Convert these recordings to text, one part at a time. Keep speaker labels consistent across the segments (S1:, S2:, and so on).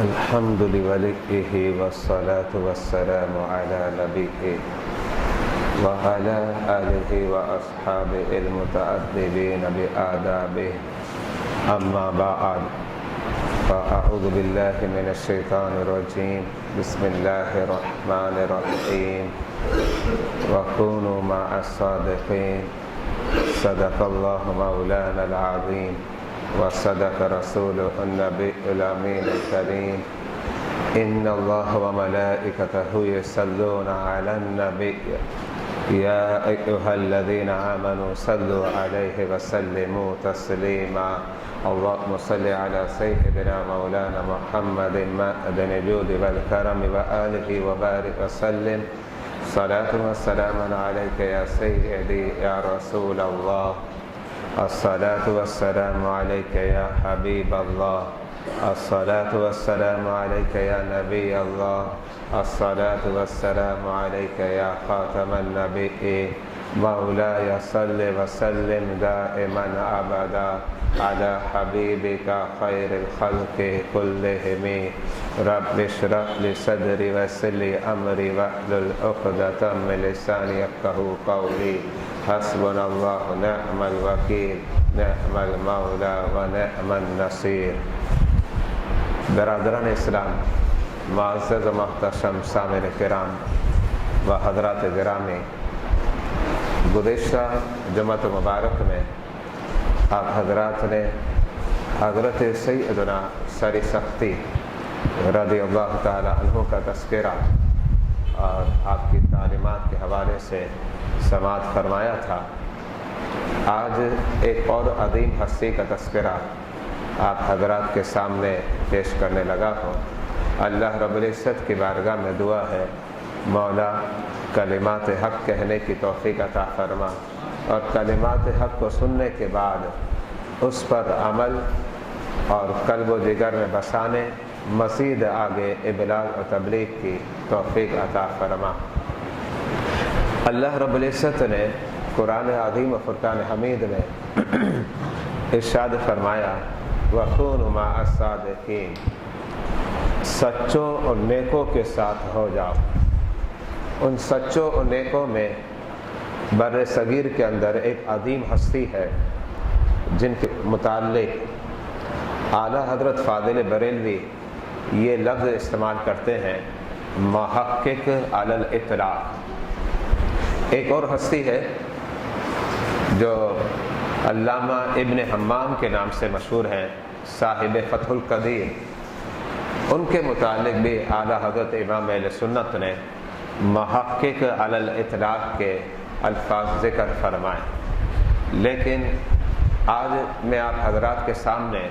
S1: الحمد لوليه والصلاة والسلام على نبيه وعلى آله وأصحابه المتأدبين بآدابه أما بعد فأعوذ بالله من الشيطان الرجيم بسم الله الرحمن الرحيم وكونوا مع الصادقين صدق الله مولانا العظيم وصدق رسوله النبي الأمين الكريم إن الله وملائكته يصلون على النبي يا أيها الذين آمنوا صلوا عليه وسلموا تسليما اللهم صل على سيدنا مولانا محمد معدن الجود والكرم وآله وبارك وسلم صلاة والسلام عليك يا سيدي يا رسول الله الصلاة والسلام عليك يا حبيب الله الصلاة والسلام عليك يا نبي الله الصلاة والسلام عليك يا خاتم النبيين مولاي صل وسلم دائما أبدا على حبيبك خير الخلق كلهم رب اشرح لي صدري ويسر لي أمري واحلل عقدة من لساني يفقهوا قولي حسبنا الله نعم الوكيل نعم المولى ونعم النصير. برادران اسلام، معزز و محتشم سامعین کرام و حضرات گرامی، گزشتہ جمعۃ مبارک میں آپ حضرات نے حضرت سیدنا سر سختی رضی اللہ تعالی عنہ کا تذکرہ اور آپ کی تعلیمات کے حوالے سے سماعت فرمایا تھا. آج ایک اور عظیم ہستی کا تذکرہ آپ حضرات کے سامنے پیش کرنے لگا ہوں. اللہ رب العزت کی بارگاہ میں دعا ہے مولا کلمات حق کہنے کی توفیق عطا فرما اور کلمات حق کو سننے کے بعد اس پر عمل اور قلب و جگر میں بسانے مزید آگے ابلاغ و تبلیغ کی توفیق عطا فرما. اللہ رب العزت نے قرآن عظیم و فرقان حمید میں ارشاد فرمایا وَكُونُوا مَعَ الصَّادِقِينَ، سچوں اور نیکوں کے ساتھ ہو جاؤ. ان سچوں اور نیکوں میں بر صغیر کے اندر ایک عظیم ہستی ہے جن کے متعلق اعلیٰ حضرت فاضل بریلوی یہ لفظ استعمال کرتے ہیں محقق علی الاطلاق. ایک اور ہستی ہے جو علامہ ابن حمام کے نام سے مشہور ہیں، صاحب فتح القدیر. ان کے متعلق بھی اعلیٰ حضرت امام اہل سنت نے محقق علی الاطلاق کے الفاظ ذکر فرمائے. لیکن آج میں آپ حضرات کے سامنے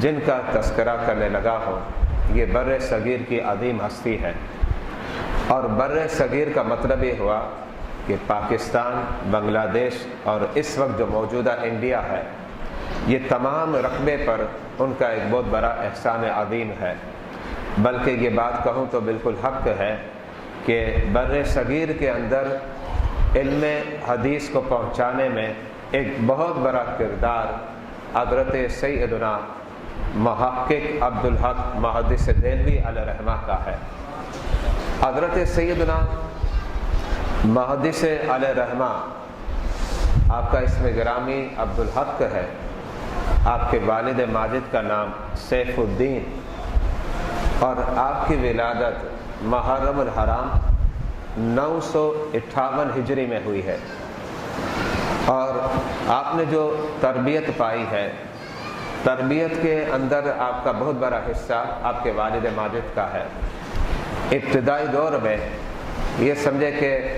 S1: جن کا تذکرہ کرنے لگا ہوں یہ بر صغیر کی عظیم ہستی ہے. اور بر صغیر کا مطلب یہ ہوا کہ پاکستان، بنگلہ دیش اور اس وقت جو موجودہ انڈیا ہے، یہ تمام رقبے پر ان کا ایک بہت بڑا احسان عظیم ہے. بلکہ یہ بات کہوں تو بالکل حق ہے کہ بر صغیر کے اندر علم حدیث کو پہنچانے میں ایک بہت بڑا کردار حضرت سیدنا محقق عبدالحق محدث دہلوی علیہ رحمہ کا ہے. حضرت سیدنا محدث علیہ رحمہ، آپ کا اسم گرامی عبدالحق ہے. آپ کے والد ماجد کا نام سیف الدین اور آپ کی ولادت محرم الحرام 958 ہجری میں ہوئی ہے. اور آپ نے جو تربیت پائی ہے، تربیت کے اندر آپ کا بہت بڑا حصہ آپ کے والد ماجد کا ہے. ابتدائی دور میں یہ سمجھے کہ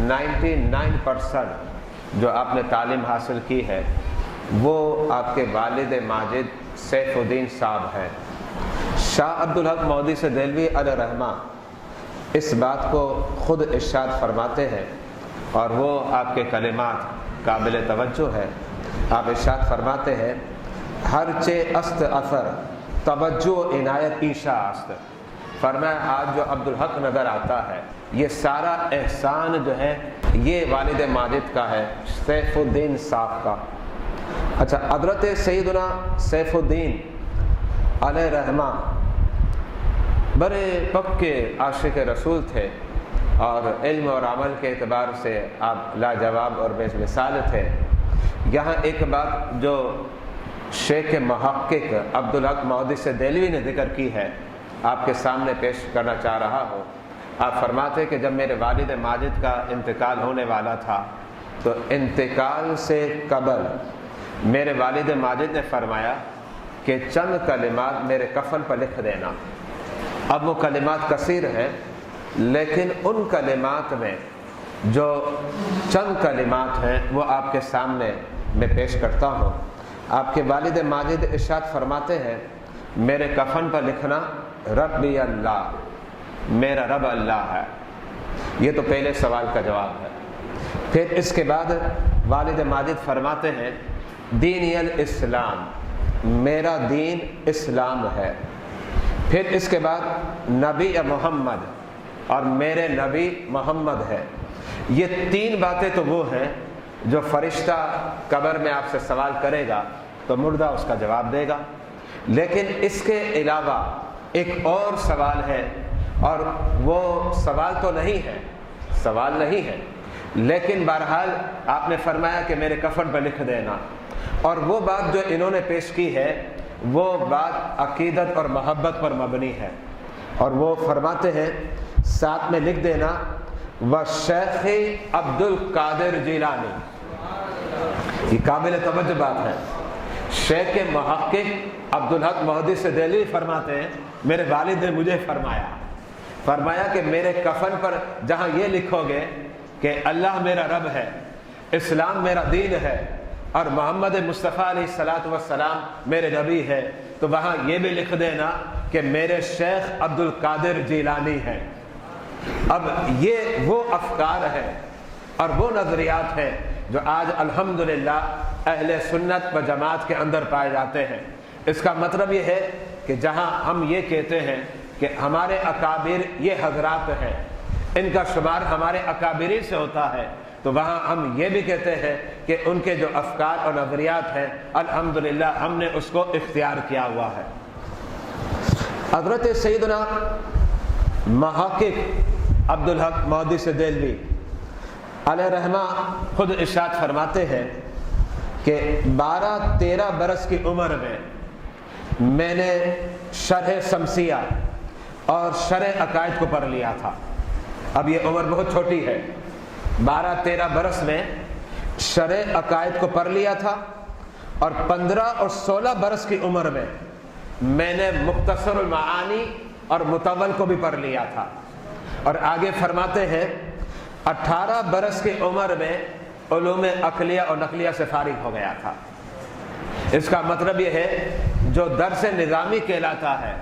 S1: 99% جو آپ نے تعلیم حاصل کی ہے وہ آپ کے والد ماجد سیف الدین صاحب ہیں. شاہ عبدالحق محدث دہلوی علیہ رحمہ اس بات کو خود ارشاد فرماتے ہیں اور وہ آپ کے کلمات قابل توجہ ہے. آپ ارشاد فرماتے ہیں ہر چے است اثر توجہ عنایت پیشہ است. فرمایا آج جو عبدالحق نظر آتا ہے یہ سارا احسان جو ہے یہ والد ماجد کا ہے، سیف الدین صاحب کا. اچھا، حضرت سیدنا سیف الدین علیہ رحمہ بڑے پکے عاشق رسول تھے اور علم اور عمل کے اعتبار سے آپ لاجواب اور بے مثال تھے۔ یہاں ایک بات جو شیخ محقق عبدالحق محدث دہلوی نے ذکر کی ہے، آپ کے سامنے پیش کرنا چاہ رہا ہوں۔ آپ فرماتے کہ جب میرے والد ماجد کا انتقال ہونے والا تھا تو انتقال سے قبل میرے والد ماجد نے فرمایا کہ چند کلمات میرے کفن پر لکھ دینا۔ اب وہ کلمات کثیر ہیں، لیکن ان کلمات میں جو چند کلمات ہیں وہ آپ کے سامنے میں پیش کرتا ہوں۔ آپ کے والد ماجد ارشاد فرماتے ہیں، میرے کفن پر لکھنا ربی اللہ، میرا رب اللہ ہے۔ یہ تو پہلے سوال کا جواب ہے۔ پھر اس کے بعد والد ماجد فرماتے ہیں، دینی الاسلام، میرا دین اسلام ہے۔ پھر اس کے بعد نبی محمد، اور میرے نبی محمد ہے۔ یہ تین باتیں تو وہ ہیں جو فرشتہ قبر میں آپ سے سوال کرے گا تو مردہ اس کا جواب دے گا، لیکن اس کے علاوہ ایک اور سوال ہے، اور وہ سوال تو نہیں ہے، سوال نہیں ہے، لیکن بہرحال آپ نے فرمایا کہ میرے کفن پر لکھ دینا، اور وہ بات جو انہوں نے پیش کی ہے وہ بات عقیدت اور محبت پر مبنی ہے، اور وہ فرماتے ہیں ساتھ میں لکھ دینا وشیخ عبد القادر جیلانی۔ یہ قابل توجہ بات ہے۔ شیخ محقق عبدالحق محدث دہلوی فرماتے ہیں، میرے والد نے مجھے فرمایا کہ میرے کفن پر جہاں یہ لکھو گے کہ اللہ میرا رب ہے، اسلام میرا دین ہے، اور محمد مصطفیٰ علیہ الصلاۃ والسلام میرے نبی ہے، تو وہاں یہ بھی لکھ دینا کہ میرے شیخ عبد القادر جیلانی ہے۔ اب یہ وہ افکار ہیں اور وہ نظریات ہیں جو آج الحمدللہ اہل سنت و جماعت کے اندر پائے جاتے ہیں۔ اس کا مطلب یہ ہے کہ جہاں ہم یہ کہتے ہیں کہ ہمارے اکابر یہ حضرات ہیں، ان کا شمار ہمارے اکابرین سے ہوتا ہے، تو وہاں ہم یہ بھی کہتے ہیں کہ ان کے جو افکار اور نظریات ہیں الحمدللہ ہم نے اس کو اختیار کیا ہوا ہے۔ حضرت سیدنا محقق عبدالحق محدث دہلوی علیہ رحمہ خود ارشاد فرماتے ہیں کہ 12-13 برس کی عمر میں نے شرح شمسیہ اور شرح عقائد کو پڑھ لیا تھا۔ اب یہ عمر بہت چھوٹی ہے، 12-13 برس میں شرح عقائد کو پڑھ لیا تھا، اور 15 اور 16 برس کی عمر میں نے مختصر المعانی اور مطول کو بھی پڑھ لیا تھا، اور آگے فرماتے ہیں 18 برس کی عمر میں علوم عقلیہ اور نقلیہ سے فارغ ہو گیا تھا۔ اس کا مطلب یہ ہے جو درس نظامی کہلاتا ہے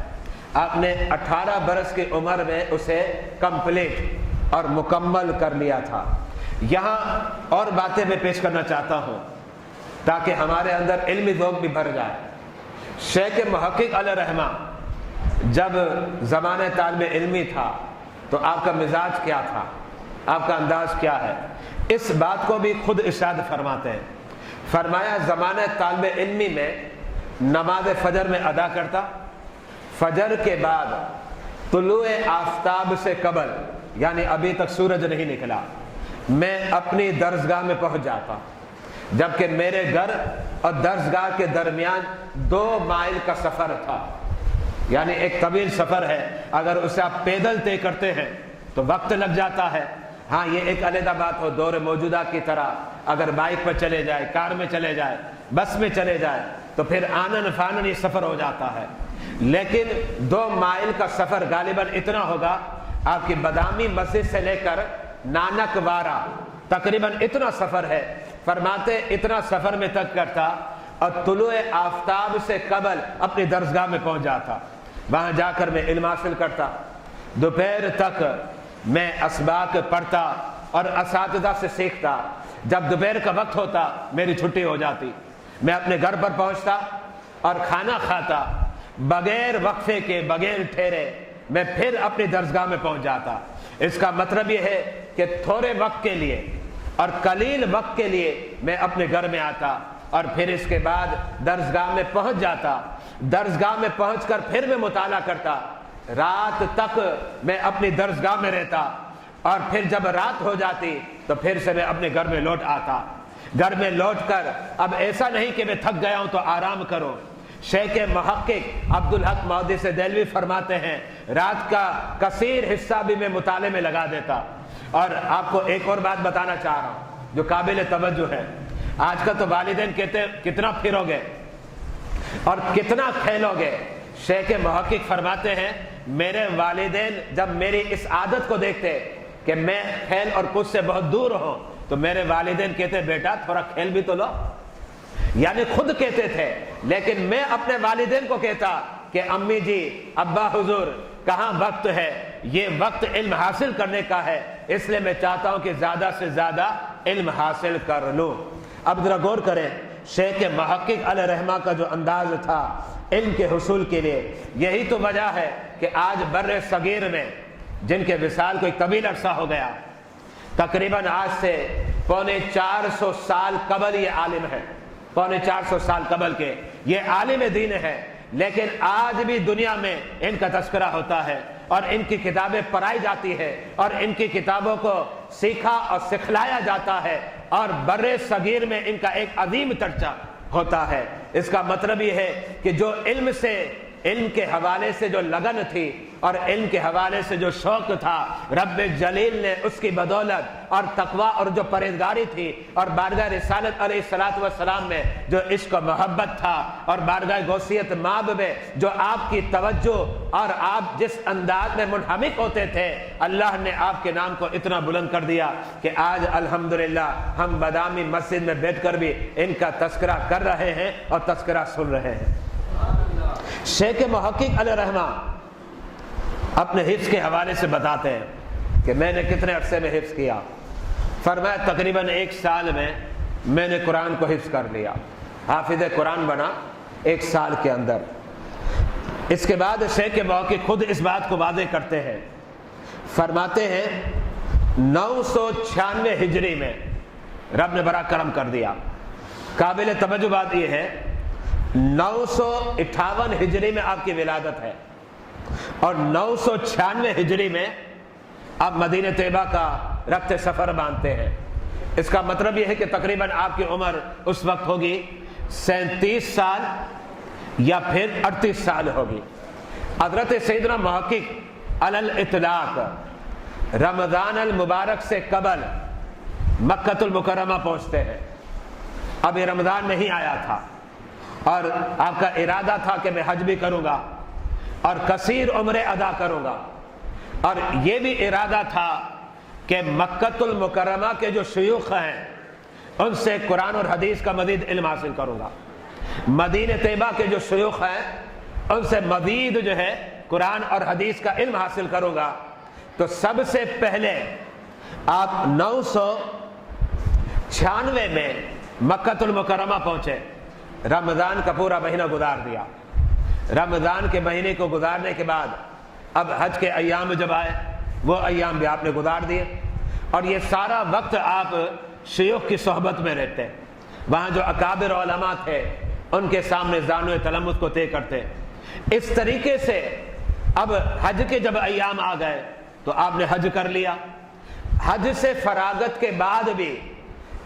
S1: آپ نے 18 برس کی عمر میں اسے کمپلیٹ اور مکمل کر لیا تھا۔ یہاں اور باتیں میں پیش کرنا چاہتا ہوں تاکہ ہمارے اندر علمی ذوق بھی بھر جائے۔ شیخ محقق علیہ رحمہ جب زمانہ طالب علمی تھا تو آپ کا مزاج کیا تھا، آپ کا انداز کیا ہے، اس بات کو بھی خود ارشاد فرماتے ہیں۔ فرمایا زمانہ طالب علمی میں نماز فجر میں ادا کرتا، فجر کے بعد طلوع آفتاب سے قبل، یعنی ابھی تک سورج نہیں نکلا، میں اپنی درسگاہ میں پہنچ جاتا، جبکہ میرے گھر اور درسگاہ کے درمیان 2 مائل کا سفر تھا، یعنی ایک طویل سفر ہے، اگر اسے آپ پیدل طے کرتے ہیں تو وقت لگ جاتا ہے۔ ہاں یہ ایک علیحدہ بات ہو، دور موجودہ کی طرح اگر بائک پر چلے جائے، کار میں چلے جائے، بس میں چلے جائے تو پھر آنن فانن یہ سفر ہو جاتا ہے، لیکن 2 مائل کا سفر غالباً اتنا ہوگا، آپ کی بادامی مسجد سے لے کر نانک وارہ تقریباً اتنا سفر ہے۔ فرماتے اتنا سفر میں تک کرتا اور طلوع آفتاب سے قبل اپنی درسگاہ میں پہنچ جاتا، وہاں جا کر میں علم حاصل کرتا، دوپہر تک میں اسباق پڑھتا اور اساتذہ سے سیکھتا۔ جب دوپہر کا وقت ہوتا میری چھٹی ہو جاتی، میں اپنے گھر پر پہنچتا اور کھانا کھاتا، بغیر وقفے کے، بغیر ٹھہرے میں پھر اپنی درسگاہ میں پہنچ جاتا۔ اس کا مطلب یہ ہے کہ تھوڑے وقت کے لیے اور قلیل وقت کے لیے میں اپنے گھر میں آتا اور پھر اس کے بعد درسگاہ میں پہنچ جاتا، درسگاہ میں پہنچ کر پھر میں مطالعہ کرتا،
S2: رات تک میں اپنی درسگاہ میں رہتا اور پھر جب رات ہو جاتی تو پھر سے میں اپنے گھر میں لوٹ آتا۔ گھر میں لوٹ کر اب ایسا نہیں کہ میں تھک گیا ہوں تو آرام کروں۔ شیخ محقق عبدالحق محدث دہلوی فرماتے ہیں رات کا کثیر حصہ بھی میں مطالعے میں لگا دیتا۔ اور آپ کو ایک اور بات بتانا چاہ رہا ہوں جو قابل توجہ ہے۔ آج کل تو والدین کہتے ہیں کتنا پھرو گے اور کتنا کھیلو گے۔ شیخ محقق فرماتے ہیں میرے والدین جب میری اس عادت کو دیکھتے کہ میں کھیل اور کچھ سے بہت دور ہوں تو میرے والدین کہتے بیٹا تھوڑا کھیل بھی تو لو، یعنی خود کہتے تھے، لیکن میں اپنے والدین کو کہتا کہ امی جی ابا حضور کہاں وقت ہے، یہ وقت علم حاصل کرنے کا ہے، اس لیے میں چاہتا ہوں کہ زیادہ سے زیادہ علم حاصل کر لوں۔ اب ذرا غور کریں شیخ محقق علیہ رحمہ کا جو انداز تھا علم کے حصول کے لیے، یہی تو وجہ ہے کہ آج بر صغیر میں جن کے وصال کو ایک طویل عرصہ ہو گیا، تقریباً آج سے 450 سال قبل یہ عالم ہے، 450 سال قبل کے یہ عالم دین ہے، لیکن آج بھی دنیا میں ان کا تذکرہ ہوتا ہے اور ان کی کتابیں پڑھائی جاتی ہے اور ان کی کتابوں کو سیکھا اور سکھلایا جاتا ہے اور بر صغیر میں ان کا ایک عظیم چرچا ہوتا ہے۔ اس کا مطلب یہ ہے کہ جو علم کے حوالے سے جو لگن تھی اور علم کے حوالے سے جو شوق تھا، رب جلیل نے اس کی بدولت اور تقوی اور جو پرہیزگاری تھی اور بارگاہ رسالت علیہ الصلوۃ والسلام میں جو عشق و محبت تھا اور بارگاہ غوثیت مآب میں جو آپ کی توجہ اور آپ جس انداز میں منہمک ہوتے تھے، اللہ نے آپ کے نام کو اتنا بلند کر دیا کہ آج الحمدللہ ہم بادامی مسجد میں بیٹھ کر بھی ان کا تذکرہ کر رہے ہیں اور تذکرہ سن رہے ہیں۔ شیخ محقق علیہ رحمہ اپنے حفظ کے حوالے سے بتاتے ہیں کہ میں نے کتنے عرصے میں حفظ کیا۔ فرمایا تقریباً 1 سال میں نے قرآن کو حفظ کر لیا، حافظ قرآن بنا 1 سال کے اندر۔ اس کے بعد شیخ محقق خود اس بات کو واضح کرتے ہیں، فرماتے ہیں 996 ہجری میں رب نے بڑا کرم کر دیا۔ قابل توجہ بات یہ ہے 958 ہجری میں آپ کی ولادت ہے اور 996 ہجری میں آپ مدینہ طیبہ کا رخت سفر باندھتے ہیں۔ اس کا مطلب یہ ہے کہ تقریباً آپ کی عمر اس وقت ہوگی 37 سال یا پھر 38 سال ہوگی۔ حضرت سیدنا محقق علی الاطلاق رمضان المبارک سے قبل مکہ المکرمہ پہنچتے ہیں۔ اب یہ رمضان نہیں آیا تھا اور آپ کا ارادہ تھا کہ میں حج بھی کروں گا اور کثیر عمرے ادا کروں گا، اور یہ بھی ارادہ تھا کہ مکہ المکرمہ کے جو شیوخ ہیں ان سے قرآن اور حدیث کا مزید علم حاصل کروں گا، مدینہ طیبہ کے جو شیوخ ہیں ان سے مزید جو ہے قرآن اور حدیث کا علم حاصل کروں گا۔ تو سب سے پہلے آپ 996 میں مکہ المکرمہ پہنچے، رمضان کا پورا مہینہ گزار دیا۔ رمضان کے مہینے کو گزارنے کے بعد اب حج کے ایام جب آئے وہ ایام بھی آپ نے گزار دیے، اور یہ سارا وقت آپ شیوخ کی صحبت میں رہتے، وہاں جو اکابر علماء تھے ان کے سامنے زانو تلمذ کو طے کرتے۔ اس طریقے سے اب حج کے جب ایام آ گئے تو آپ نے حج کر لیا۔ حج سے فراغت کے بعد بھی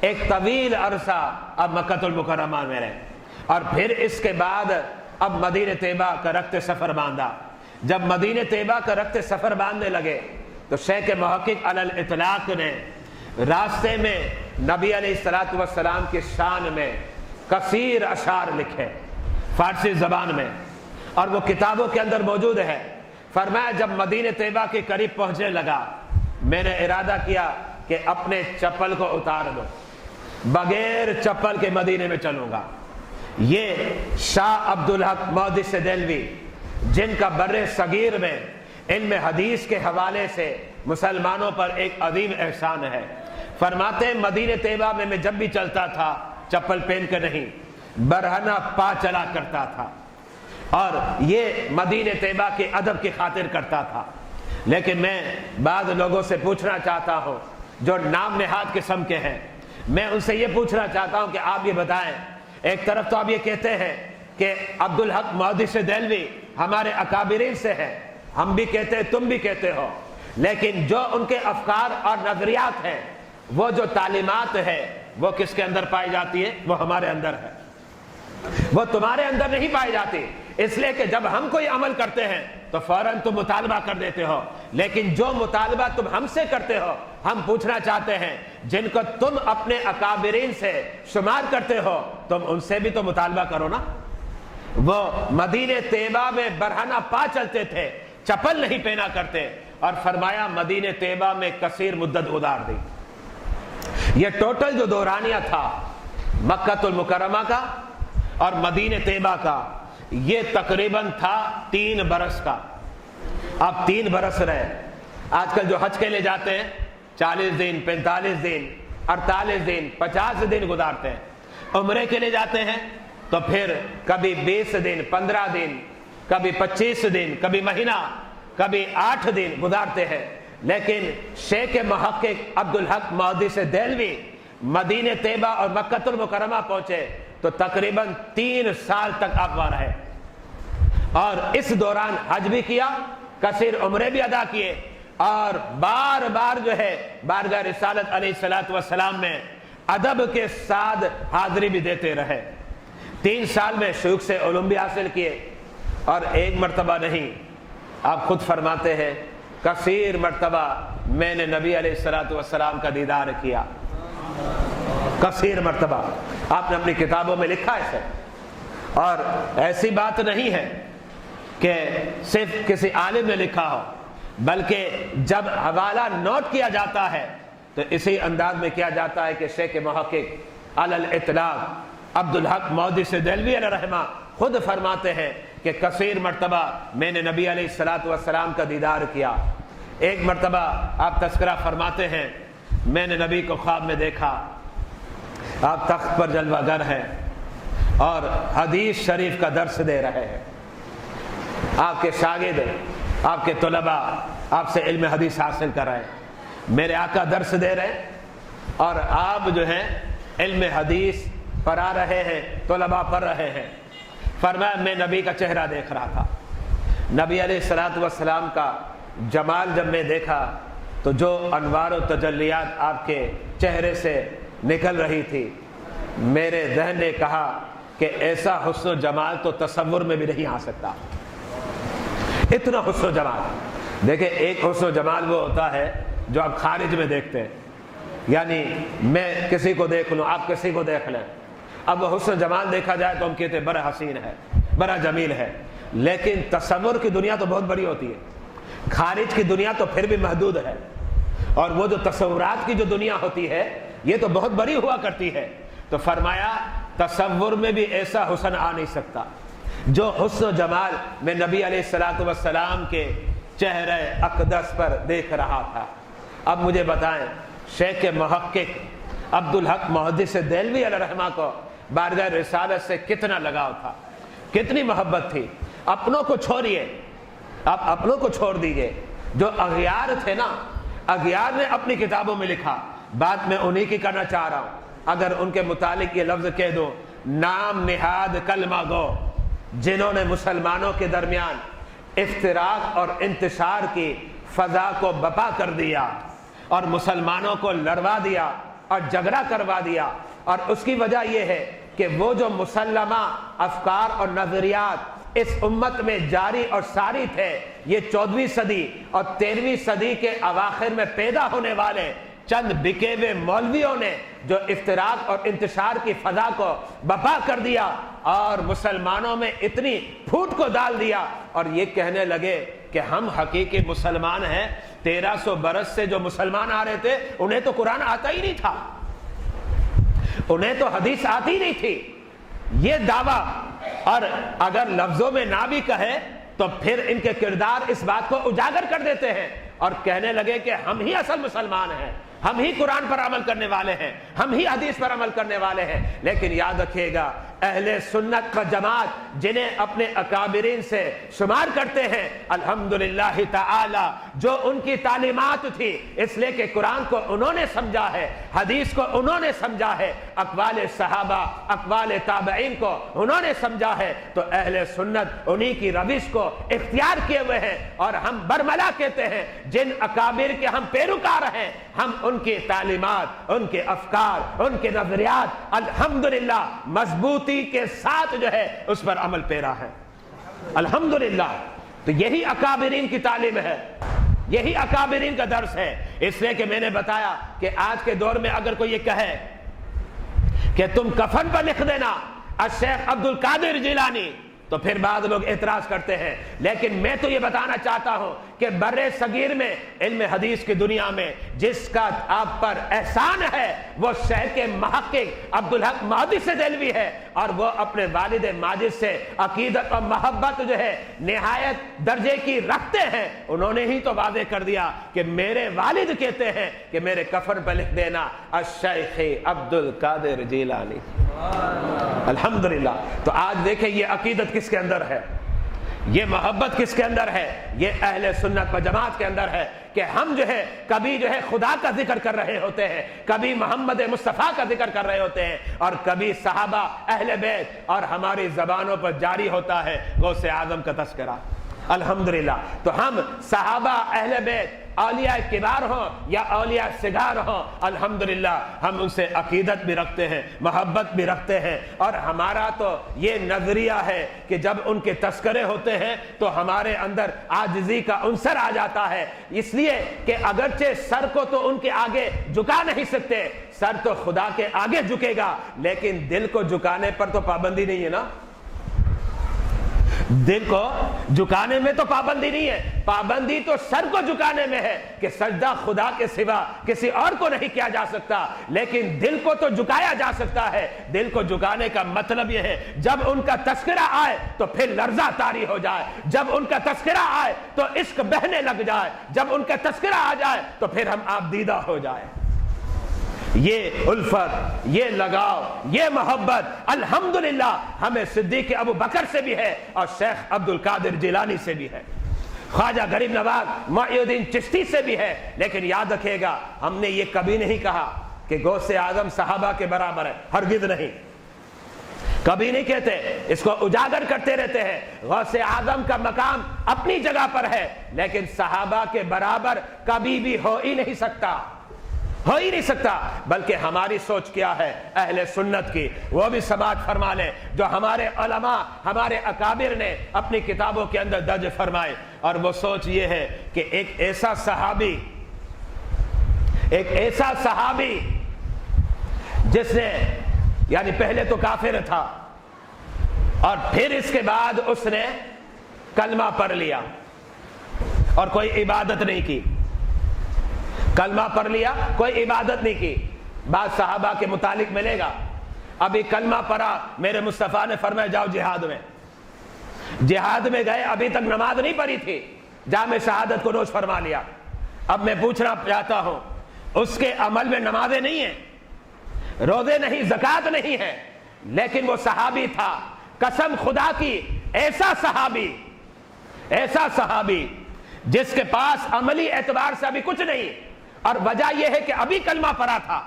S2: ایک طویل عرصہ اب مکہ المکرمہ میں رہے، اور پھر اس کے بعد اب مدینہ طیبہ کا رخت سفر باندھا۔ جب مدینہ طیبہ کا رخت سفر باندھنے لگے تو شیخ محقق علی الاطلاق نے راستے میں نبی علیہ الصلوۃ والسلام کی شان میں کثیر اشعار لکھے فارسی زبان میں، اور وہ کتابوں کے اندر موجود ہے۔ فرمایا جب مدینہ طیبہ کے قریب پہنچنے لگا میں نے ارادہ کیا کہ اپنے چپل کو اتار دو، بغیر چپل کے مدینے میں چلوں گا۔ یہ شاہ عبدالحق محدث دہلوی جن کا بر صغیر میں علم حدیث کے حوالے سے مسلمانوں پر ایک عظیم احسان ہے۔ فرماتے ہیں مدینہ طیبہ میں جب بھی چلتا تھا چپل پہن کے نہیں، برہنہ پا چلا کرتا تھا، اور یہ مدینہ طیبہ کے ادب کی خاطر کرتا تھا۔ لیکن میں بعض لوگوں سے پوچھنا چاہتا ہوں جو نام نہاد قسم کے ہیں، میں ان سے یہ پوچھنا چاہتا ہوں کہ آپ یہ بتائیں، ایک طرف تو آپ یہ کہتے ہیں کہ عبدالحق محدث دہلوی ہمارے اکابرین سے ہے، ہم بھی کہتے ہیں، تم بھی کہتے ہو، لیکن جو ان کے افکار اور نظریات ہیں، وہ جو تعلیمات ہے، وہ کس کے اندر پائی جاتی ہے؟ وہ ہمارے اندر ہے، وہ تمہارے اندر نہیں پائی جاتی۔ اس لیے کہ جب ہم کوئی عمل کرتے ہیں تو فوراً تم مطالبہ کر دیتے ہو، لیکن جو مطالبہ تم ہم سے کرتے ہو، ہم پوچھنا چاہتے ہیں جن کو تم اپنے اکابرین سے شمار کرتے ہو، تم ان سے بھی تو مطالبہ کرو نا۔ وہ مدینہ طیبہ میں برہنہ پا چلتے تھے، چپل نہیں پہنا کرتے، اور فرمایا مدینہ طیبہ میں کثیر مدت گزار دی۔ یہ ٹوٹل جو دورانیہ تھا مکہ المکرمہ کا اور مدینہ طیبہ کا، یہ تقریباً تھا 3 برس کا۔ اب 3 برس رہے۔ آج کل جو حج کے لیے جاتے ہیں 40 دن، 45 دن، 48 دن، 50 دن گزارتے ہیں۔ عمرے کے لیے جاتے ہیں تو پھر کبھی 20 دن، 15 دن، کبھی 25 دن، کبھی مہینہ، کبھی 8 دن گزارتے ہیں۔ لیکن شیخ محقق عبدالحق محدث دہلوی مدینہ طیبہ اور مکہ المکرمہ پہنچے تو تقریباً 3 سال تک آپ وہاں رہے، اور اس دوران حج بھی کیا، کثیر عمرے بھی ادا کیے، اور بار بار جو ہے بارگاہ رسالت علیہ الصلوۃ والسلام میں ادب کے ساتھ حاضری بھی دیتے رہے۔ 3 سال میں شیوخ سے علوم بھی حاصل کیے، اور ایک مرتبہ نہیں، آپ خود فرماتے ہیں کثیر مرتبہ میں نے نبی علیہ الصلوۃ والسلام کا دیدار کیا، کثیر مرتبہ۔ آپ نے اپنی کتابوں میں لکھا ہے سر، اور ایسی بات نہیں ہے کہ صرف کسی عالم نے لکھا ہو، بلکہ جب حوالہ نوٹ کیا جاتا ہے تو اسی انداز میں کیا جاتا ہے کہ شیخ محقق علی الاطلاق عبدالحق محدث دہلوی علیہ رحمہ خود فرماتے ہیں کہ کثیر مرتبہ میں نے نبی علیہ الصلوۃ والسلام کا دیدار کیا۔ ایک مرتبہ آپ تذکرہ فرماتے ہیں میں نے نبی کو خواب میں دیکھا، آپ تخت پر جلوہ گر ہیں اور حدیث شریف کا درس دے رہے ہیں، آپ کے شاگرد، آپ کے طلباء آپ سے علم حدیث حاصل کر رہے ہیں، میرے آقا درس دے رہے ہیں اور آپ جو ہیں علم حدیث پڑھا رہے ہیں، طلباء پڑھ رہے ہیں۔ فرمایا میں نبی کا چہرہ دیکھ رہا تھا، نبی علیہ الصلوۃ والسلام کا جمال جب میں دیکھا تو جو انوار و تجلیات آپ کے چہرے سے نکل رہی تھی، میرے ذہن نے کہا کہ ایسا حسن و جمال تو تصور میں بھی نہیں آ سکتا، اتنا حسن و جمال۔ دیکھیں ایک حسن و جمال وہ ہوتا ہے جو آپ خارج میں دیکھتے ہیں، یعنی میں کسی کو دیکھ لوں، آپ کسی کو دیکھ لیں، اب وہ حسن و جمال دیکھا جائے تو ہم کہتے ہیں بڑا حسین ہے، بڑا جمیل ہے، لیکن تصور کی دنیا تو بہت بڑی ہوتی ہے، خارج کی دنیا تو پھر بھی محدود ہے، اور وہ جو تصورات کی جو دنیا ہوتی ہے یہ تو بہت بڑی ہوا کرتی ہے۔ تو فرمایا تصور میں بھی ایسا حسن آ نہیں سکتا جو حسن و جمال میں نبی علیہ الصلوۃ والسلام کے چہرے اقدس پر دیکھ رہا تھا۔ اب مجھے بتائیں شیخ محقق عبدالحق محدث دہلوی علیہ رحمہ کو بارگاہ رسالت سے کتنا لگاؤ تھا، کتنی محبت تھی۔ اپنوں کو چھوڑیے، آپ اپنوں کو چھوڑ دیجئے، جو اغیار تھے نا، اغیار نے اپنی کتابوں میں لکھا، بات میں انہی کی کرنا چاہ رہا ہوں۔ اگر ان کے متعلق یہ لفظ کہہ دو، نام نہاد کلمہ گو، جنہوں نے مسلمانوں کے درمیان افتراق اور انتشار کی فضا کو بپا کر دیا اور مسلمانوں کو لڑوا دیا اور جھگڑا کروا دیا، اور اس کی وجہ یہ ہے کہ وہ جو مسلمہ افکار اور نظریات اس امت میں جاری اور ساری تھے، یہ 14ویں صدی اور 13ویں صدی کے اواخر میں پیدا ہونے والے چند بکے ہوئے مولویوں نے جو افتراق اور انتشار کی فضا کو بپا کر دیا اور مسلمانوں میں اتنی پھوٹ کو ڈال دیا، اور یہ کہنے لگے کہ ہم حقیقی مسلمان ہیں۔ 1300 برس سے جو مسلمان آ رہے تھے انہیں تو قرآن آتا ہی نہیں تھا، انہیں تو حدیث آتی نہیں تھی، یہ دعویٰ، اور اگر لفظوں میں نہ بھی کہے تو پھر ان کے کردار اس بات کو اجاگر کر دیتے ہیں اور کہنے لگے کہ ہم ہی اصل مسلمان ہیں، ہم ہی قرآن پر عمل کرنے والے ہیں، ہم ہی حدیث پر عمل کرنے والے ہیں۔ لیکن یاد رکھیے گا اہل سنت و جماعت جنہیں اپنے اکابرین سے شمار کرتے ہیں، الحمدللہ تعالی جو ان کی تعلیمات تھی، اس لیے کہ قرآن کو انہوں نے سمجھا ہے، حدیث کو انہوں نے سمجھا ہے، اقوال صحابہ اقوال تابعین کو انہوں نے سمجھا ہے، تو اہل سنت انہی کی روش کو اختیار کیے ہوئے ہیں۔ اور ہم برملا کہتے ہیں جن اکابر کے ہم پیروکار ہیں، ہم ان کی تعلیمات، ان کے افکار، ان کے نظریات الحمدللہ مضبوطی کے ساتھ جو ہے اس پر عمل پیرا ہے، الحمدللہ۔ تو یہی اکابرین کی تعلیم ہے، یہی اکابرین کا درس ہے۔ اس لیے کہ میں نے بتایا کہ آج کے دور میں اگر کوئی یہ کہے کہ تم کفن پر لکھ دینا الشیخ عبد القادر جیلانی، تو پھر بعض لوگ اعتراض کرتے ہیں، لیکن میں تو یہ بتانا چاہتا ہوں کہ بر صغیر میں علم حدیث کی دنیا میں جس کا آپ پر احسان ہے وہ شہر کے محقق عبدالحق محدث دہلوی ہے، اور وہ اپنے والد ماجد سے عقیدت اور محبت جو ہے نہایت درجے کی رکھتے ہیں۔ انہوں نے ہی تو واضح کر دیا کہ میرے والد کہتے ہیں کہ میرے کفن پر لکھ دینا الشیخ عبد القادر جیلانی، الحمدللہ۔ تو آج دیکھیں یہ عقیدت کس کے اندر ہے، یہ محبت کس کے اندر ہے، یہ اہل سنت و جماعت کے اندر ہے کہ ہم جو ہے کبھی جو ہے خدا کا ذکر کر رہے ہوتے ہیں، کبھی محمد مصطفیٰ کا ذکر کر رہے ہوتے ہیں، اور کبھی صحابہ اہل بیت، اور ہماری زبانوں پر جاری ہوتا ہے غوث اعظم کا تذکرہ، الحمدللہ۔ تو ہم صحابہ اہل بیت اولیاء کبار ہوں یا اولیاء صغار ہوں، الحمدللہ ہم ان سے عقیدت بھی رکھتے ہیں، محبت بھی رکھتے ہیں، اور ہمارا تو یہ نظریہ ہے کہ جب ان کے تذکرے ہوتے ہیں تو ہمارے اندر عاجزی کا عنصر آ جاتا ہے، اس لیے کہ اگرچہ سر کو تو ان کے آگے جھکا نہیں سکتے، سر تو خدا کے آگے جھکے گا، لیکن دل کو جھکانے پر تو پابندی نہیں ہے نا، دل کو جھکانے میں تو پابندی نہیں ہے، پابندی تو سر کو جھکانے میں ہے کہ سجدہ خدا کے سوا کسی اور کو نہیں کیا جا سکتا، لیکن دل کو تو جھکایا جا سکتا ہے۔ دل کو جھکانے کا مطلب یہ ہے جب ان کا تذکرہ آئے تو پھر لرزہ طاری ہو جائے، جب ان کا تذکرہ آئے تو عشق بہنے لگ جائے، جب ان کا تذکرہ آ جائے تو پھر ہم آپ دیدہ ہو جائے۔ یہ الفت، یہ لگاؤ، یہ محبت الحمدللہ ہمیں صدیق ابو بکر سے بھی ہے اور شیخ عبد القادر جیلانی سے بھی ہے، خواجہ غریب نواز معی الدین چشتی سے بھی ہے۔ لیکن یاد رکھیے گا ہم نے یہ کبھی نہیں کہا کہ غوث اعظم صحابہ کے برابر ہے، ہرگز نہیں، کبھی نہیں کہتے، اس کو اجاگر کرتے رہتے ہیں۔ غوث اعظم کا مقام اپنی جگہ پر ہے، لیکن صحابہ کے برابر کبھی بھی ہو ہی نہیں سکتا، ہو ہی نہیں سکتا۔ بلکہ ہماری سوچ کیا ہے اہل سنت کی، وہ بھی سماعت فرما لیں جو ہمارے علماء، ہمارے اکابر نے اپنی کتابوں کے اندر درج فرمائے، اور وہ سوچ یہ ہے کہ ایک ایسا صحابی جس نے یعنی پہلے تو کافر تھا اور پھر اس کے بعد اس نے کلمہ پڑھ لیا اور کوئی عبادت نہیں کی، کلمہ پڑھ لیا کوئی عبادت نہیں کی۔ بعض صحابہ کے متعلق ملے گا ابھی کلمہ پڑھا، میرے مصطفیٰ نے فرمایا جاؤ جہاد میں، جہاد میں گئے، ابھی تک نماز نہیں پڑھی تھی، جامع شہادت کو نوش فرما لیا۔ اب میں پوچھنا چاہتا ہوں اس کے عمل میں نمازیں نہیں ہیں، روزے نہیں، زکوٰۃ نہیں ہے، لیکن وہ صحابی تھا، قسم خدا کی ایسا صحابی جس کے پاس عملی اعتبار سے ابھی کچھ نہیں، اور وجہ یہ ہے کہ ابھی کلمہ پڑھا تھا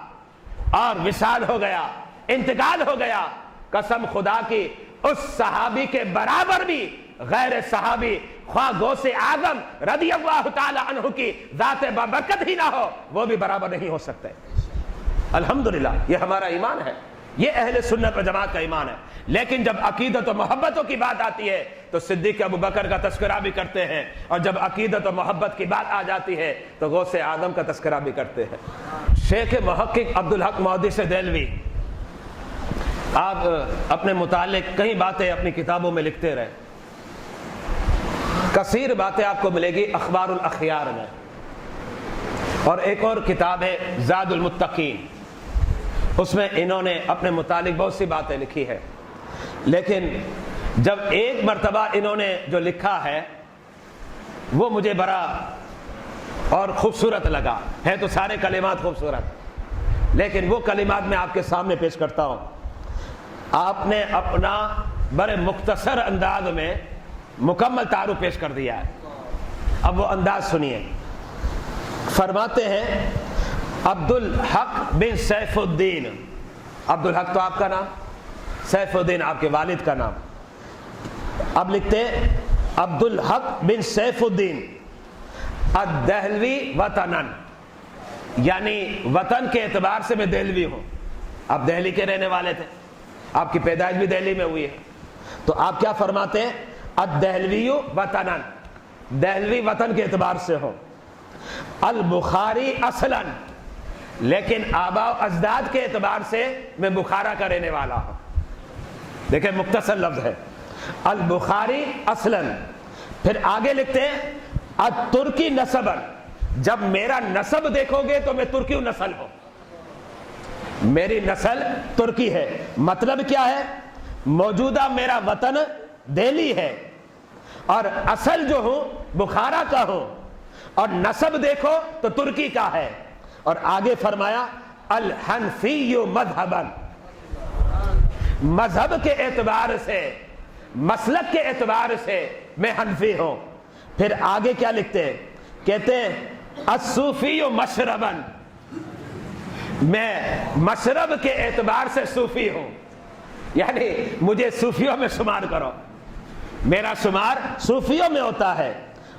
S2: اور وصال ہو گیا، انتقال ہو گیا۔ قسم خدا کی اس صحابی کے برابر بھی غیر صحابی خواہ غوث اعظم رضی اللہ تعالی عنہ کی ذات بابرکت ہی نہ ہو، وہ بھی برابر نہیں ہو سکتے۔ الحمدللہ یہ ہمارا ایمان ہے، یہ اہل سنت و جماعت کا ایمان ہے۔ لیکن جب عقیدت و محبتوں کی بات آتی ہے تو صدیق ابو بکر کا تذکرہ بھی کرتے ہیں، اور جب عقیدت و محبت کی بات آ جاتی ہے تو غوث اعظم کا تذکرہ بھی کرتے ہیں۔ شیخ محقق عبدالحق محدث دہلوی، آپ اپنے متعلق کئی باتیں اپنی کتابوں میں لکھتے رہے، کثیر باتیں آپ کو ملے گی اخبار الاخیار میں، اور ایک اور کتاب ہے زاد المتقین، اس میں انہوں نے اپنے متعلق بہت سی باتیں لکھی ہے۔ لیکن جب ایک مرتبہ انہوں نے جو لکھا ہے وہ مجھے بڑا اور خوبصورت لگا، ہے تو سارے کلمات خوبصورت، لیکن وہ کلمات میں آپ کے سامنے پیش کرتا ہوں۔ آپ نے اپنا بڑے مختصر انداز میں مکمل تعارف پیش کر دیا ہے. اب وہ انداز سنیے. فرماتے ہیں عبدالحق بن سیف الدین. عبدالحق تو آپ کا نام, سیف الدین آپ کے والد کا نام. اب لکھتے عبدالحق بن سیف الدین الدہلوی وطنن, یعنی وطن کے اعتبار سے میں دہلوی ہوں. آپ دہلی کے رہنے والے تھے, آپ کی پیدائش بھی دہلی میں ہوئی ہے, تو آپ کیا فرماتے ہیں؟ الدہلوی وطنن, دہلوی وطن کے اعتبار سے ہو. البخاری اصلاً, لیکن آباء و اجداد کے اعتبار سے میں بخارا کا رہنے والا ہوں. دیکھیں مختصر لفظ ہے, البخاری اصلاً. پھر آگے لکھتے ہیں الترکی نسباً, جب میرا نسب دیکھو گے تو میں ترکی نسل ہوں, میری نسل ترکی ہے. مطلب کیا ہے؟ موجودہ میرا وطن دہلی ہے اور اصل جو ہوں بخارا کا ہوں, اور نسب دیکھو تو ترکی کا ہے. اور آگے فرمایا الحنفی مذہباً, مذہب کے اعتبار سے, مسلک کے اعتبار سے میں حنفی ہوں. پھر آگے کیا لکھتے ہیں؟ کہتے ہیں الصوفی مشرباً, میں مشرب کے اعتبار سے صوفی ہوں, یعنی مجھے صوفیوں میں شمار کرو, میرا شمار صوفیوں میں ہوتا ہے.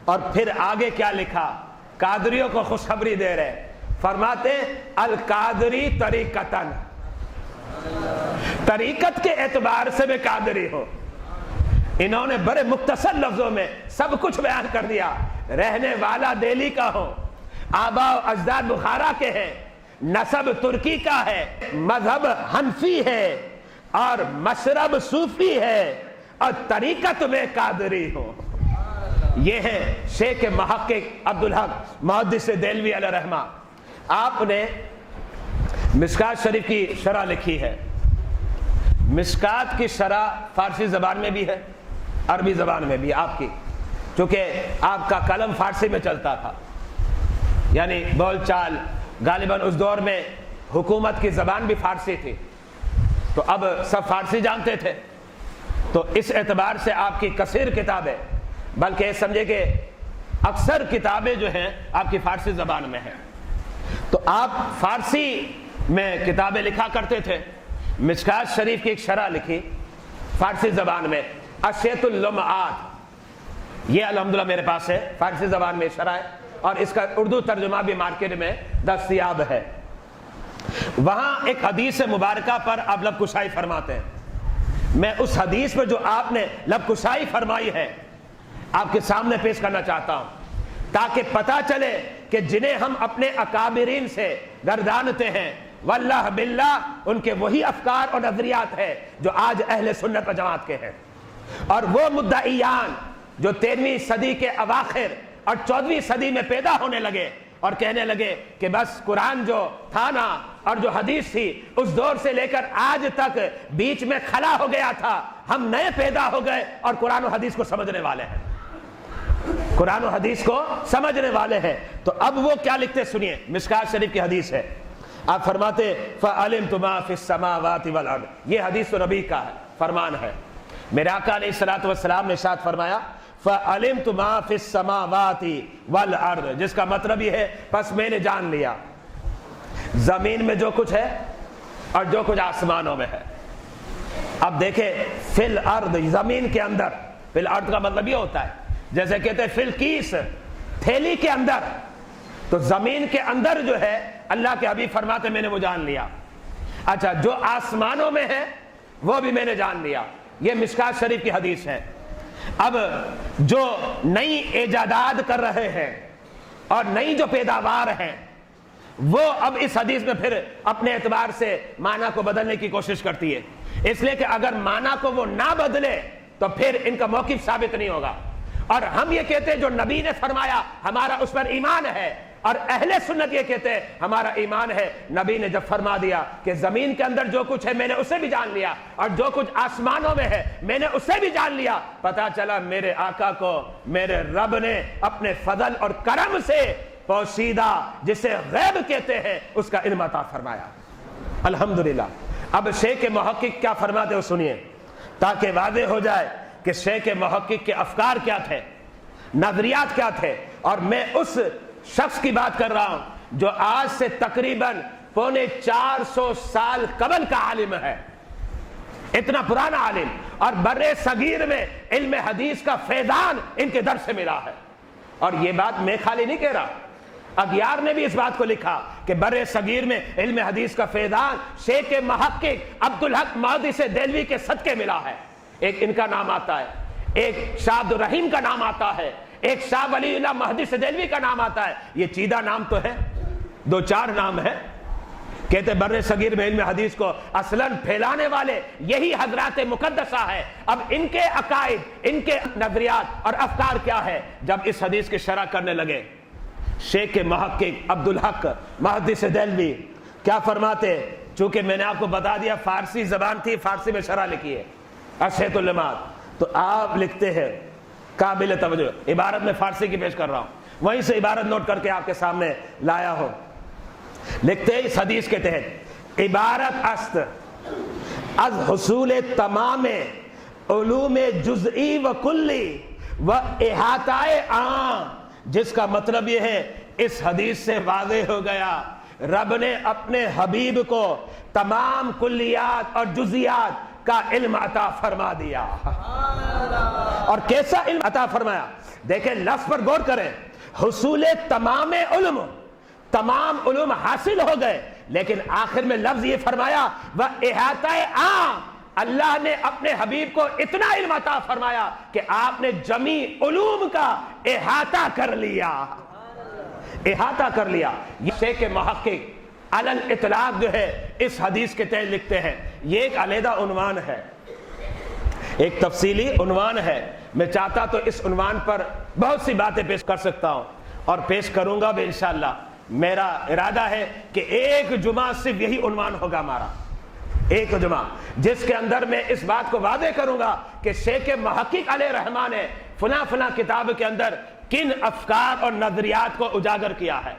S2: اور پھر آگے کیا لکھا؟ قادریوں کو خوشخبری دے رہے, فرماتے القادری طریقتاً, طریقت کے اعتبار سے میں قادری ہوں. انہوں نے بڑے مختصر لفظوں میں سب کچھ بیان کر دیا. رہنے والا دہلی کا ہو, آباء و اجداد بخارا کے ہیں, نسب ترکی کا ہے, مذہب حنفی ہے اور مشرب صوفی ہے, اور طریقت میں قادری ہوں. یہ ہے شیخ محقق عبدالحق محدث دہلوی علیہ رحمہ. آپ نے مشکات شریف کی شرح لکھی ہے. مشکات کی شرح فارسی زبان میں بھی ہے, عربی زبان میں بھی آپ کی, چونکہ آپ کا قلم فارسی میں چلتا تھا, یعنی بول چال غالباً اس دور میں حکومت کی زبان بھی فارسی تھی, تو اب سب فارسی جانتے تھے. تو اس اعتبار سے آپ کی کثیر کتابیں, بلکہ سمجھے کہ اکثر کتابیں جو ہیں آپ کی فارسی زبان میں ہیں. تو آپ فارسی میں کتابیں لکھا کرتے تھے. مشکات شریف کی ایک شرح لکھی فارسی زبان میں, اشیت اللمعات, یہ الحمدللہ میرے پاس ہے, فارسی زبان میں شرح ہے, اور اس کا اردو ترجمہ بھی مارکیٹ میں دستیاب ہے. وہاں ایک حدیث مبارکہ پر آپ لب کشائی فرماتے ہیں. میں اس حدیث پر جو آپ نے لب کشائی فرمائی ہے آپ کے سامنے پیش کرنا چاہتا ہوں, تاکہ پتہ چلے کہ جنہیں ہم اپنے اکابرین سے گردانتے ہیں, واللہ باللہ ان کے وہی افکار اور نظریات ہیں جو آج اہل سنت و جماعت کے ہیں. اور وہ مدعیان جو 13ویں صدی کے اواخر اور 14ویں صدی میں پیدا ہونے لگے اور کہنے لگے کہ بس قرآن جو تھا نا اور جو حدیث تھی اس دور سے لے کر آج تک بیچ میں کھلا ہو گیا تھا, ہم نئے پیدا ہو گئے اور قرآن و حدیث کو سمجھنے والے ہیں, قرآن و حدیث کو سمجھنے والے ہیں. تو اب وہ کیا لکھتے سنیے. مشکات شریف کی حدیث ہے, آپ فرماتے فَعَلِمْتُ مَا فِي السَّمَاوَاتِ وَالْأَرْضِ, یہ حدیث تو نبی کا ہے, فرمان ہے. میرے آقا علیہ الصلوۃ والسلام نے ارشاد فرمایا فَعَلِمْتُ مَا فِي السَّمَاوَاتِ وَالْأَرْضِ, جس کا مطلب یہ ہے پس میں نے جان لیا زمین میں جو کچھ ہے اور جو کچھ آسمانوں میں ہے. اب دیکھیں فی الارض, زمین کے اندر, فی الارض کا مطلب یہ ہوتا ہے جیسے کہتے ہیں فی الکیس, تھیلی کے اندر, تو زمین کے اندر جو ہے اللہ کے حبیب فرماتے میں نے وہ جان لیا. اچھا جو آسمانوں میں ہے وہ بھی میں نے جان لیا. یہ مشکات شریف کی حدیث ہے. اب جو نئی ایجادات کر رہے ہیں اور نئی جو پیداوار ہیں وہ اب اس حدیث میں پھر اپنے اعتبار سے معنی کو بدلنے کی کوشش کرتی ہے, اس لیے کہ اگر معنی کو وہ نہ بدلے تو پھر ان کا موقف ثابت نہیں ہوگا. اور ہم یہ کہتے ہیں جو نبی نے فرمایا ہمارا اس پر ایمان ہے, اور اہل سنت یہ کہتے ہیں ہمارا ایمان ہے. نبی نے جب فرما دیا کہ زمین کے اندر جو کچھ ہے میں نے اسے بھی جان لیا, اور جو کچھ آسمانوں میں ہے میں نے اسے بھی جان لیا, پتا چلا میرے آقا کو میرے رب نے اپنے فضل اور کرم سے پوشیدہ, جسے غیب کہتے ہیں, اس کا علم عطا فرمایا. الحمدللہ اب شیخ محقق کیا فرماتے ہو سنیے، تاکہ واضح ہو جائے کہ شیخ محقق کے افکار کیا تھے، نظریات کیا تھے. اور میں اس شخص کی بات کر رہا ہوں جو آج سے تقریباً 450 سال قبل کا عالم ہے، اتنا پرانا عالم، اور بر صغیر میں علم حدیث کا فیضان ان کے در سے ملا ہے. اور یہ بات میں خالی نہیں کہہ رہا، اغیار نے بھی اس بات کو لکھا کہ بر صغیر میں علم حدیث کا فیضان شیخ محقق عبدالحق محدث دہلوی کے صدقے ملا ہے. ایک ان کا نام آتا ہے، ایک شاہ عبد الرحیم کا نام آتا ہے، ایک شاہ ولی اللہ محدث دہلوی کا نام آتا ہے. یہ چیدہ نام تو ہے، 2-4 نام ہے. کہتے بر صغیر میں علم حدیث کو اصلاً پھیلانے والے یہی حضرات مقدسہ ہے. اب ان کے عقائد، ان کے نظریات اور افکار کیا ہے؟ جب اس حدیث کی شرح کرنے لگے، شیخ محقق عبدالحق محدث دہلوی کیا فرماتے؟ چونکہ میں نے آپ کو بتا دیا فارسی زبان تھی، فارسی میں شرح لکھی ہے اشہۃ اللمات، تو آپ لکھتے ہیں قابل توجہ. عبارت میں فارسی کی پیش کر رہا ہوں، وہیں سے عبارت نوٹ کر کے آپ کے سامنے لایا ہوں. لکھتے ہیں اس حدیث کے تحت عبارت است از حصول تمام علوم جزئی و کلی و احاطہ عام، جس کا مطلب یہ ہے اس حدیث سے واضح ہو گیا رب نے اپنے حبیب کو تمام کلیات اور جزیات کا علم عطا فرما دیا. اور کیسا علم عطا فرمایا؟ دیکھیں لفظ پر غور کریں، حصول تمام علم، تمام علوم حاصل ہو گئے، لیکن آخر میں لفظ یہ فرمایا وہ احاطہ عام، اللہ نے اپنے حبیب کو اتنا علم عطا فرمایا کہ آپ نے جمی علوم کا احاطہ کر لیا، احاطہ کر لیا. یہ شیخ محقق علی الاطلاق جو ہے اس حدیث کے تحت لکھتے ہیں. یہ ایک علیحدہ عنوان ہے، ایک تفصیلی عنوان ہے. میں چاہتا تو اس عنوان پر بہت سی باتیں پیش کر سکتا ہوں اور پیش کروں گا بھی انشاءاللہ. میرا ارادہ ہے کہ ایک جمعہ صرف یہی عنوان ہوگا ہمارا، ایک جمعہ، جس کے اندر میں اس بات کو واضح کروں گا کہ شیخ محقق علیہ رحمٰن نے فلاں فلاں کتاب کے اندر کن افکار اور نظریات کو اجاگر کیا ہے،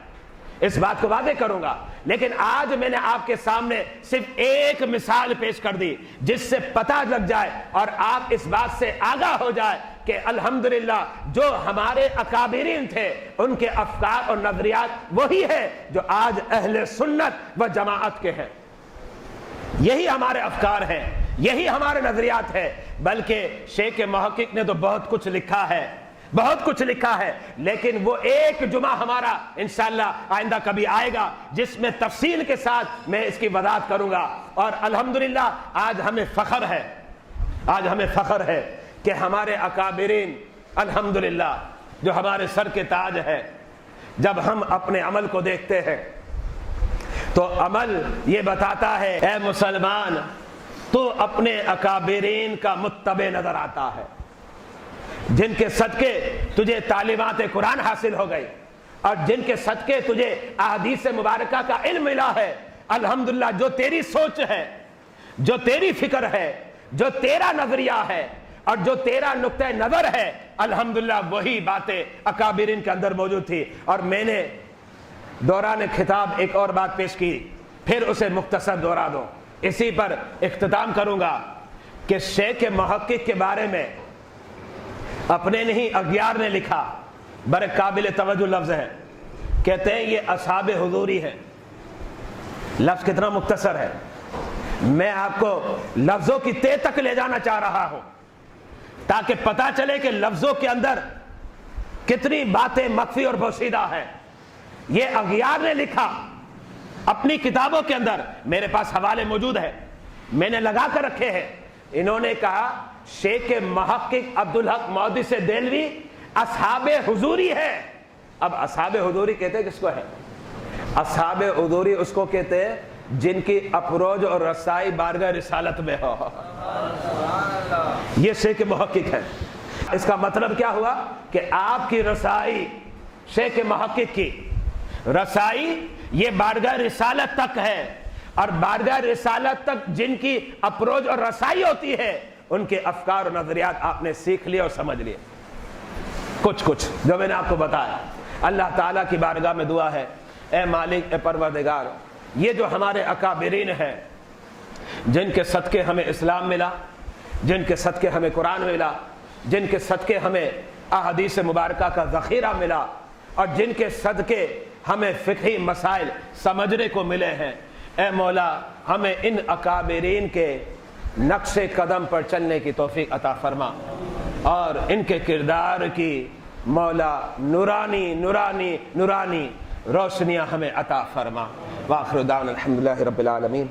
S2: اس بات کو واضح کروں گا. لیکن آج میں نے آپ کے سامنے صرف ایک مثال پیش کر دی جس سے پتہ لگ جائے اور آپ اس بات سے آگاہ ہو جائے کہ الحمدللہ جو ہمارے اکابرین تھے ان کے افکار اور نظریات وہی ہے جو آج اہل سنت و جماعت کے ہیں. یہی ہمارے افکار ہیں، یہی ہمارے نظریات ہیں. بلکہ شیخ محقق نے تو بہت کچھ لکھا ہے، بہت کچھ لکھا ہے، لیکن وہ ایک جمعہ ہمارا انشاءاللہ آئندہ کبھی آئے گا جس میں تفصیل کے ساتھ میں اس کی وضاحت کروں گا. اور الحمدللہ آج ہمیں فخر ہے، آج ہمیں فخر ہے کہ ہمارے اکابرین الحمدللہ جو ہمارے سر کے تاج ہے، جب ہم اپنے عمل کو دیکھتے ہیں تو عمل یہ بتاتا ہے اے مسلمان تو اپنے اکابرین کا متبع نظر آتا ہے، جن کے صدقے تجھے تعلیمات قرآن حاصل ہو گئی اور جن کے صدقے تجھے احادیث مبارکہ کا علم ملا ہے. الحمدللہ جو تیری سوچ ہے، جو تیری فکر ہے، جو تیرا نظریہ ہے اور جو تیرا نقطہ نظر ہے، الحمدللہ وہی باتیں اکابرین کے اندر موجود تھی. اور میں نے دوران خطاب ایک اور بات پیش کی، پھر اسے مختصر دہرا دو. اسی پر اختتام کروں گا کہ شیخ محقق کے بارے میں اپنے نہیں اغیار نے لکھا، بڑے قابل توجہ لفظ ہے. کہتے ہیں یہ اصحاب حضوری ہے. لفظ کتنا مختصر ہے، میں آپ کو لفظوں کی تہ تک لے جانا چاہ رہا ہوں تاکہ پتا چلے کہ لفظوں کے اندر کتنی باتیں مخفی اور پوشیدہ ہیں. یہ اغیار نے لکھا اپنی کتابوں کے اندر، میرے پاس حوالے موجود ہے، میں نے لگا کر رکھے ہیں. انہوں نے کہا شیخ محقق عبدالحق محدث دہلوی اصحاب حضوری ہے. اب اصحاب حضوری کہتے ہیں کس کو ہے؟ اصحاب حضوری اس کو کہتے ہیں جن کی افروج اور رسائی بارگاہ رسالت میں ہو. یہ شیخ محقق ہے. اس کا مطلب کیا ہوا کہ آپ کی رسائی، شیخ محقق کی رسائی یہ بارگاہ رسالت تک ہے، اور بارگاہ رسالت تک جن کی اپروچ اور رسائی ہوتی ہے ان کے افکار اور نظریات آپ نے سیکھ لیے اور سمجھ لیے. کچھ جو میں نے آپ کو بتایا. اللہ تعالیٰ کی بارگاہ میں دعا ہے، اے مالک، اے پروردگار، یہ جو ہمارے اکابرین ہیں، جن کے صدقے ہمیں اسلام ملا، جن کے صدقے ہمیں قرآن ملا، جن کے صدقے ہمیں احادیث مبارکہ کا ذخیرہ ملا، اور جن کے صدقے ہمیں فقہی مسائل سمجھنے کو ملے ہیں، اے مولا ہمیں ان اکابرین کے نقش قدم پر چلنے کی توفیق عطا فرما، اور ان کے کردار کی مولا نورانی نورانی نورانی روشنیاں ہمیں عطا فرما۔ وآخر دعوانا الحمدللہ رب العالمین۔